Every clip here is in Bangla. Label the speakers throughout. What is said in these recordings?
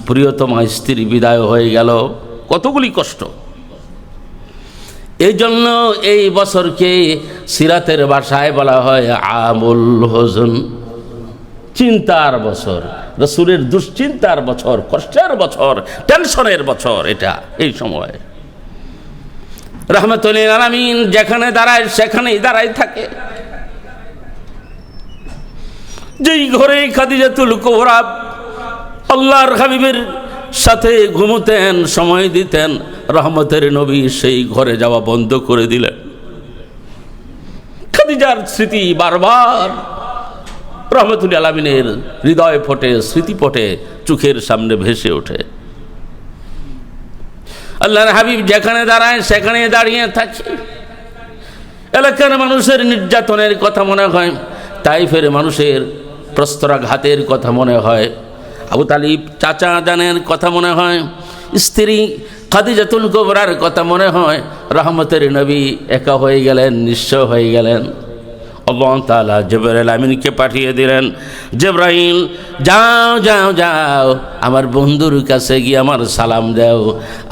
Speaker 1: প্রিয়তমা স্ত্রী বিদায় হয়ে গেল, কতগুলি কষ্ট। এই জন্য এই বছরকে সিরাতের ভাষায় বলা হয় আমুল হুজন, চিন্তার বছর, রাসূলের দুশ্চিন্তার বছর, কষ্টের বছর, টেনশনের বছর। এটা এই সময় রাহমাতুল লিল আলামিন যেখানে দাঁড়ায় সেখানেই দাঁড়ায় থাকে। যেই ঘরে খাদিজাতুল কুবরা আল্লাহর হাবিবের সাথে ঘুমতেন, সময় দিতেন, রহমতের নবী সেই ঘরে যাওয়া বন্ধ করে দিলেন। খাদিজার স্মৃতি বারবার রহমতুল আলামিনের হৃদয় ফোটে, স্মৃতি ফোটে, চোখের সামনে ভেসে ওঠে। আল্লাহর হাবিব যেখানে দাঁড়ায় সেখানে দাঁড়িয়ে থাকে। এলাকার মানুষের নির্যাতনের কথা মনে হয়, তাইফের মানুষের প্রস্তরাঘাতের কথা মনে হয়, আবু তালিব চাচা জানের কথা মনে হয়, স্ত্রী খাদিজাতুল কুবরার কথা মনে হয়। রহমতের নবী একা হয়ে গেলেন, নিঃস্ব হয়ে গেলেন। আল্লাহ তাআলা জিবরাইল আমিনকে পাঠিয়ে দিলেন, জিবরাইল যাও যাও যাও, আমার বন্ধুর কাছে গিয়ে আমার সালাম দাও,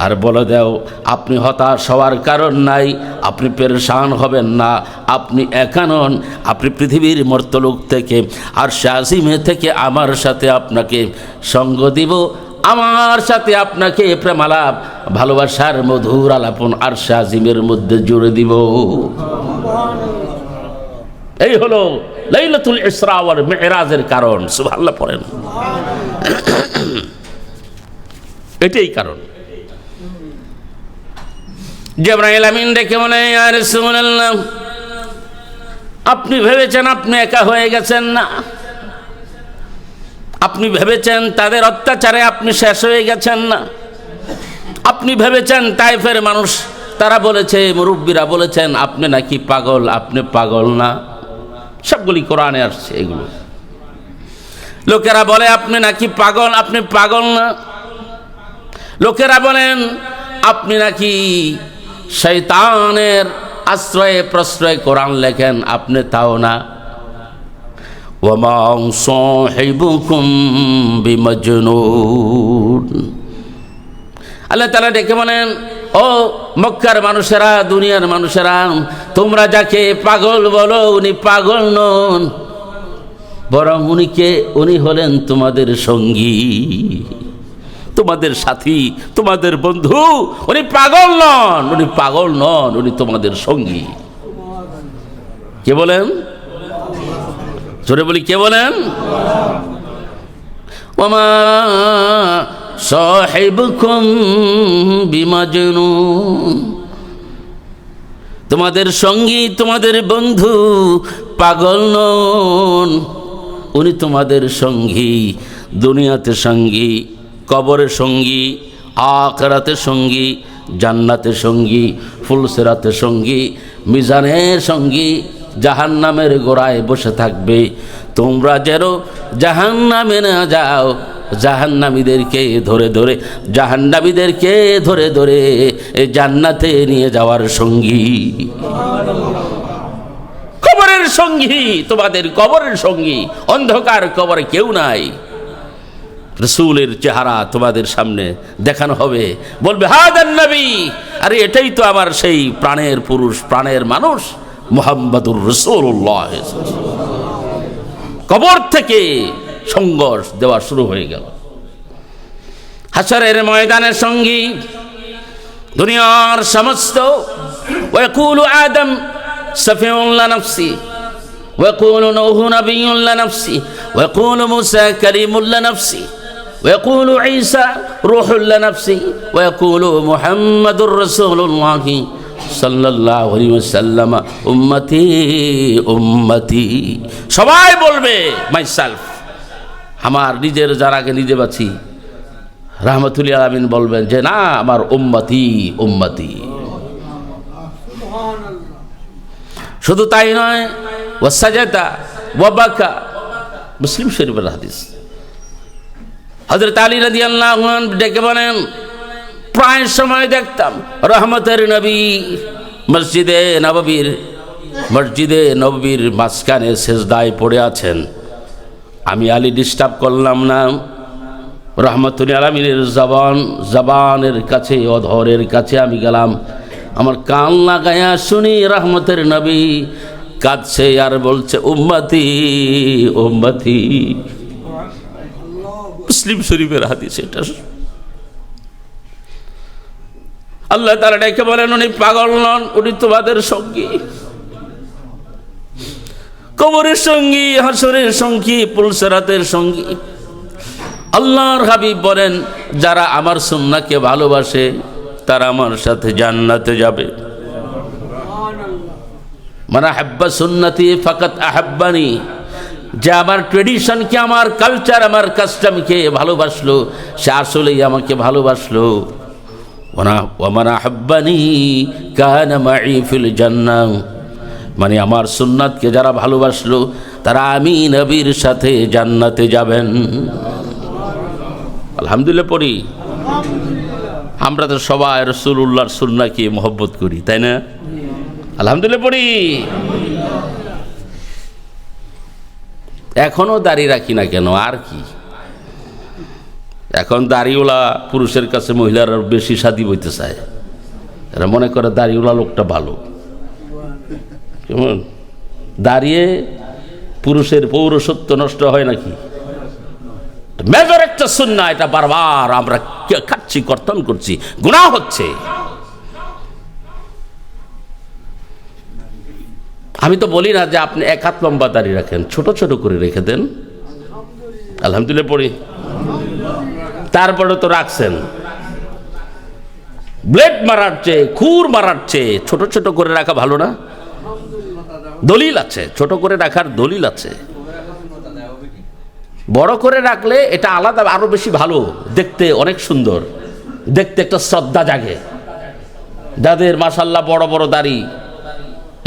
Speaker 1: আর বলে দাও আপনি হতাশ হওয়ার কারণ নাই, আপনি পেরেশান হবেন না, আপনি একা নন, আপনি পৃথিবীর মর্তলোক থেকে আরশে আজিমে থেকে আমার সাথে আপনাকে সঙ্গ দিব, আমার সাথে আপনাকে প্রেমালাপ, ভালোবাসার মধুর আলাপন আরশে আজিমের মধ্যে জুড়ে দিব। এই হলো লাইলাতুল ইসরা ওয়াল মিরাজের কারণ। সুবহানাল্লাহ পড়েন। এটাই কারণ। জিবরাইল আমিন ডেকে বলে, ইয়া রাসূলুল্লাহ, আপনি ভেবেছেন আপনি একা হয়ে গেছেন না, আপনি ভেবেছেন তাদের অত্যাচারে আপনি শেষ হয়ে গেছেন না, আপনি ভেবেছেন তাইফের মানুষ তারা বলেছে, মুরব্বীরা বলেছেন আপনি নাকি পাগল, আপনি পাগল না। সবগুলি কোরআনে আসছে এগুলো। লোকেরা বলে আপনি নাকি পাগল, আপনি পাগল না। লোকেরা বলেন আপনি নাকি শয়তানের আশ্রয়ে প্রশ্রয়ে কোরআন লেখেন, আপনি তাও না। ওয়ামা সাহিবুকুম বিমাজনুন। আল্লাহ তাআলা ডেকে বলেন, ও মক্কার মানুষেরা, দুনিয়ার মানুষেরা, তোমরা যাকে পাগল বলো উনি পাগল নন, বরং উনি হলেন তোমাদের সঙ্গী, তোমাদের সাথী, তোমাদের বন্ধু। উনি পাগল নন, উনি পাগল নন, উনি তোমাদের সঙ্গী। কে বলেন? জোরে বলি, কে বলেন? ওমা সাহিবুকুম বিমাজনুন, তোমাদের সঙ্গী, তোমাদের বন্ধু পাগল নন, উনি তোমাদের সঙ্গী, দুনিয়াতে সঙ্গী, কবরের সঙ্গী, আখিরাতের সঙ্গী, জান্নাতের সঙ্গী, ফুলসিরাতের সঙ্গী, মিজানের সঙ্গী, জাহান্নামের গোড়ায় বসে থাকবে। তোমরা যেন জাহান্নামে না যাও, জাহান্নামীদেরকে ধরে ধরে, জাহান্নামীদেরকে ধরে ধরে জান্নাতে নিয়ে যাওয়ার সঙ্গী, কবরের সঙ্গী, তোমাদের কবরের সঙ্গী। অন্ধকার কবরে কেউ নাই, রাসূলের চেহারা তোমাদের সামনে দেখানো হবে, বলবে হাদান নবী, আরে এটাই তো আমার সেই প্রাণের পুরুষ, প্রাণের মানুষ মুহাম্মদুর রাসূলুল্লাহ। কবর থেকে সংঘর্ষ দেওয়া শুরু হয়ে গেল। হাশরের ময়দানের সঙ্গী দুনিয়ার সমস্ত। ওয়াকুলু আদম সাফিউন লিনাফসি, ওয়াকুলু নূহু নাবিয়্যুন লিনাফসি, ওয়াকুলু মুসা কারীমুন লিনাফসি, ওয়াকুলু ঈসা রূহুল লিনাফসি, ওয়াকুলু মুহাম্মাদুর রাসূলুল্লাহ সাল্লাল্লাহু আলাইহি ওয়াসাল্লাম উম্মতি উম্মতি। সবাই বলবে মাইসেলফ, আমার নিজের যারাকে নিজে বাঁচি। রাহমাতুল লিল আলামিন বলবেন যে না, আমার উম্মতি উম্মতি। শুধু তাই নয়, ওয়াসাজাদা ওয়াবাকা, মুসলিম শরীফের হাদিস। হযরত আলী রাদিয়াল্লাহু আনহু ডেকে বলেন, প্রায় সময় দেখতাম রহমতের নবী মসজিদে নববীর মাঝখানে সেজদায় পড়ে আছেন। আমি আলী ডিস্টার্ব করলাম না, রহমতুল আলামিনের জবানের কাছে, অধরের কাছে আমি গেলাম। আমার কান লাগায়া শুনি রহমতের নবী কাঁদছে আর বলছে উম্মতি উম্মতি। মুসলিম শরীফের হাদিস এটা। আল্লাহ তাআলা ডেকে বলেন উনি পাগল নন, উনি তোমাদের সঙ্গী, কবরের সঙ্গী, হাসরের সঙ্গী, পুলসিরাতের সঙ্গী। আল্লাহর হাবিব বলেন যারা আমার সুন্নাহকে ভালোবাসে তারা আমার সাথে জান্নাতে যাবে। মান আহাব্বা সুন্নতি ফাকাত আহাব্বানি, যে আমার ট্রেডিশনকে, আমার কালচার, আমার কাস্টমকে ভালোবাসলো সে আসলেই আমাকে ভালোবাসলো। ওয়া মান আহাব্বানি কানা মাই ফিল জান্নাহ, মানে আমার সুন্নাতকে যারা ভালোবাসলো তারা আমি নবীর সাথে জান্নাতে যাবেন। আলহামদুলিল্লাহ পড়ি। আমরা তো সবাই রাসূলুল্লাহর সুন্নাহকে মহব্বত করি, তাই না? আলহামদুলিল্লাহ পড়ি। এখনো দাড়ি রাখি না কেন? আর কি, এখন দাড়িওয়ালা পুরুষের কাছে মহিলারা বেশি শাদী বইতে চায়। এরা মনে করে দাড়িওয়ালা লোকটা ভালো। কেমন দাঁড়িয়ে পুরুষের পৌরসত্ব নষ্ট হয় নাকি? মেজর একটা সুন্নাহ, এটা বারবার আমরা খাচ্ছি, কর্তন করছি, গুনাহ হচ্ছে। আমি তো বলি না যে আপনি এক হাত লম্বা দাড়ি রাখেন, ছোট ছোট করে রেখে দেন। আলহামদুলিল্লাহ পড়ি। তারপরে তো রাখছেন, ব্লেড মারার চেয়ে, খুর মারার চেয়ে ছোট ছোট করে রাখা ভালো না? দলিল আছে, ছোট করে রাখার দলিল আছে। বড় করে রাখলে এটা আলাদা, আরো বেশি ভালো দেখতে, অনেক সুন্দর দেখতে, একটা শ্রদ্ধা জাগে। যাদের মাশাআল্লাহ বড় বড় দাড়ি,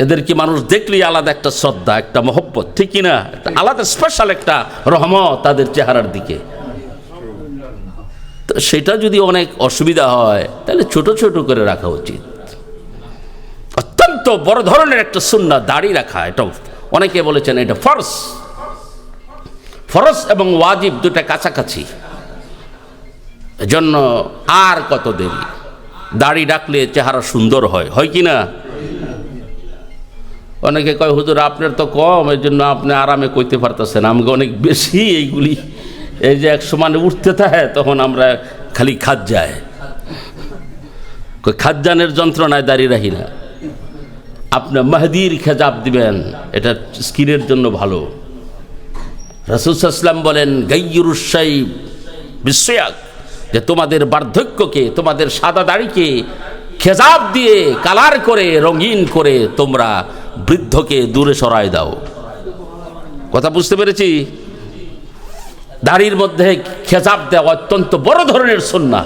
Speaker 1: এদেরকে মানুষ দেখলেই আলাদা একটা শ্রদ্ধা, একটা মহব্বত, ঠিক কিনা? আলাদা স্পেশাল একটা রহমত তাদের চেহারার দিকে। তো সেটা যদি অনেক অসুবিধা হয় তাহলে ছোট ছোট করে রাখা উচিত। অত্যন্ত বড় ধরনের একটা সুন্নাহ দাড়ি রাখা, এটা অনেকে বলেছেন এটা ফরজ। ফরজ এবং ওয়াজিব দুটা কাছাকাছি, এজন্য আর কত দেরি। দাড়ি রাখলে চেহারা সুন্দর হয়, হয় কি না? অনেকে কয় হুজুর আপনার তো কম, এই জন্য আপনি আরামে কইতে পারতেছেন, আমাকে অনেক বেশি এইগুলি। এই যে এক সমানে উঠতে থাকে তখন আমরা খালি খাদ যায়, খাদ্যানের যন্ত্রণায় দাঁড়িয়ে রাখি না। আপনি মাহদির খেজাব দিবেন, এটা স্কিনের জন্য ভালো। রাসূল সাল্লাল্লাহু আলাইহি ওয়াসাল্লাম বলেন গাইয়ুরুশ শাইব বিসিয়াক, যে তোমাদের বার্ধক্যকে, তোমাদের সাদা দাড়িকে খেজাব দিয়ে কালার করে, রঙিন করে তোমরা বৃদ্ধকে দূরে সরায় দাও। কথা বুঝতে পেরেছি? দাড়ির মধ্যে খেজাব দেওয়া অত্যন্ত বড় ধরনের সুন্নাহ।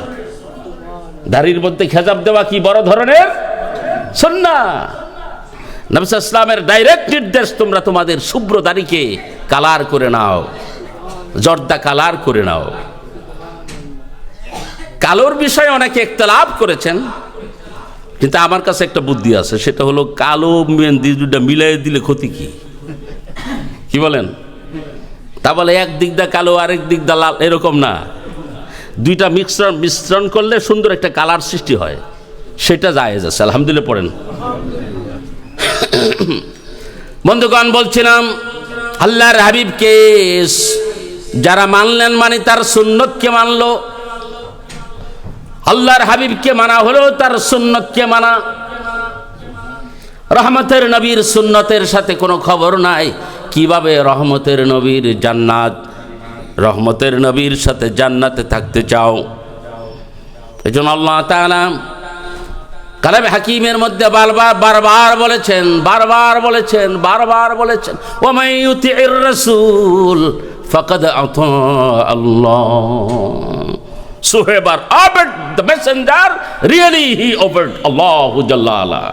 Speaker 1: দাড়ির মধ্যে খেজাব দেওয়া কি বড় ধরনের সুন্নাহ। নবী সাল্লাল্লাহু আলাইহি ওয়াসাল্লামের ডাইরেক্ট নির্দেশ, তোমরা তোমাদের শুভ্র দাড়িকে কালার করে নাও, জর্দা কালার করে নাও। কালোর বিষয়ে অনেকে ইখতিলাফ করেছেন, কিন্তু আমার কাছে একটা বুদ্ধি আছে, সেটা হলো কালো মেহেন্দি দুটা মিলাই দিলে ক্ষতি কি? কি বলেন? তা বলে এক দিক দা কালো আরেক দিক দা লাল, এরকম না। দুইটা মিশ্রণ করলে সুন্দর একটা কালার সৃষ্টি হয়, সেটা জায়েজ আছে। আলহামদুলিল্লাহ পড়েন। বন্ধুগণ, বলছিলাম আল্লাহর হাবিবকে যারা মানলেন, মানে তার সুন্নতকে মানলো। আল্লাহর হাবিবকে মানা হলো তার সুন্নতকে মানা। রহমতের নবীর সুন্নতের সাথে কোনো খবর নাই। কিভাবে রহমতের নবীর জান্নাত, রহমতের নবীর সাথে জান্নাতে থাকতে চাও? এজন্য আল্লাহ তাআলা কালামে হাকিমের মধ্যে বারবার বলেছেন ওয়া মান ইউতিইর রাসূল ফাকাদ আতা আল্লাহ। So whoever obeyed the messenger, really he obeyed Allah Jalla Ala.